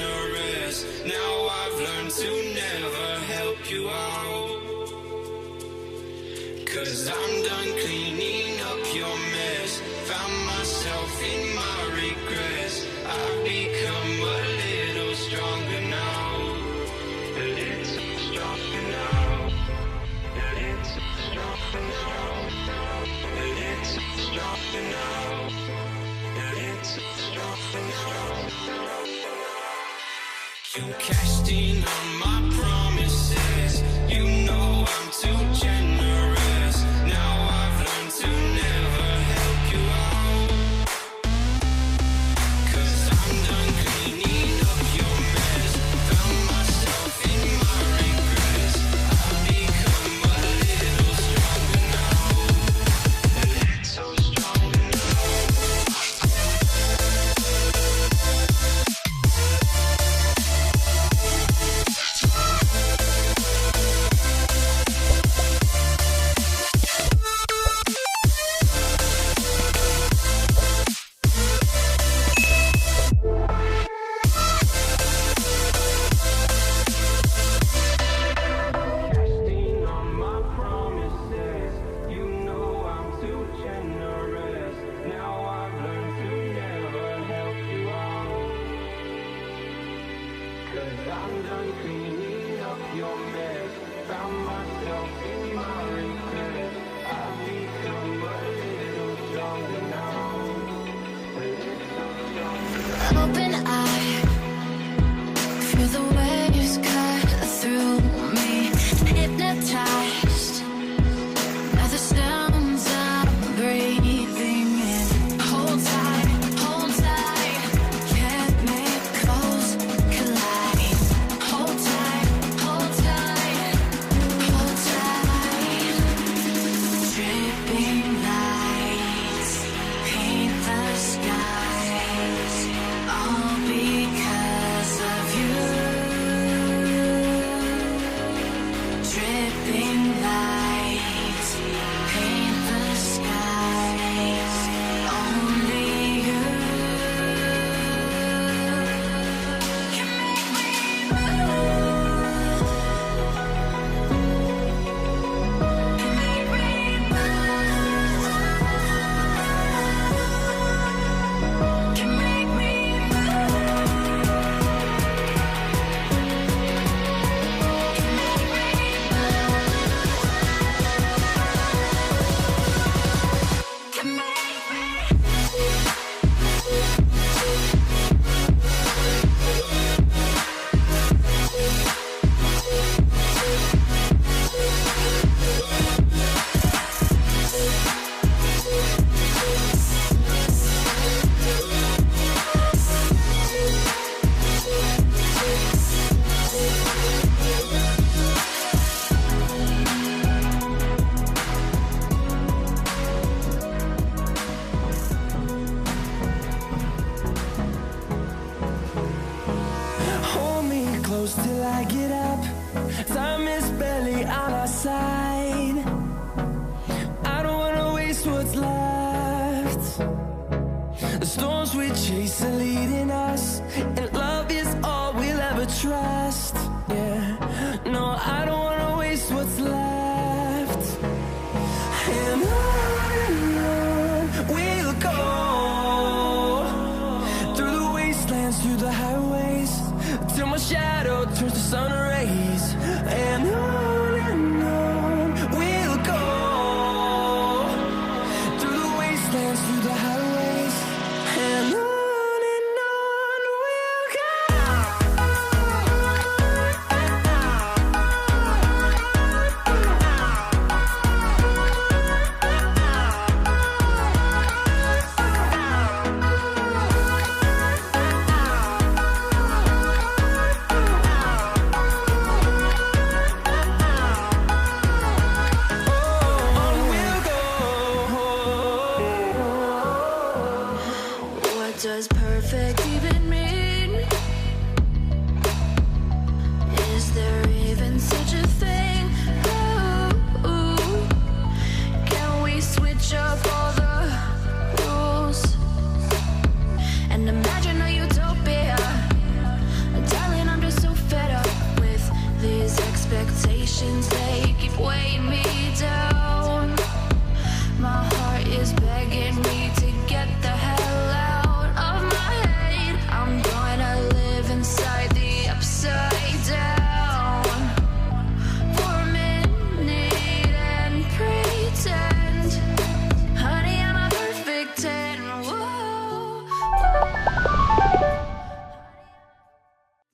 generous. Now I've learned to never help you out, 'cause I'm done cleaning up your mess. Found myself in my regrets. I've become a little stronger now. A little stronger now. A little stronger now. A little stronger now. A little stronger now. You cashed in on my promises. You know I'm too generous. Now I've learned to never help you out, 'cause I'm done cleaning up your mess. Found myself in my regrets. I've become a little stronger now. A little stronger now. Casting on my promises. You know I'm too generous. Now I've learned to never help you out, 'cause I'm done cleaning up your mess. Found myself in my regrets. I've become a little stronger now. A little stronger now. Open eye, feel the waves cut through me. Hypnotized by the sounds I'm breathing in. Hold tight, chemicals collide. Hold tight, hold tight, hold tight. Dripping lights paint the skies, all because of you. Dripping lights paint the skies, only you can make me move. Can make me move. Can make me can make Hold me close till I get up. Time is barely on our side. I don't wanna waste what's left. The storms we chase are leading us, and love is all we'll ever trust. Yeah, no, I don't wanna waste what's left. And on we'll go, through the wastelands, through the highways, till my shadow turns to sun rays.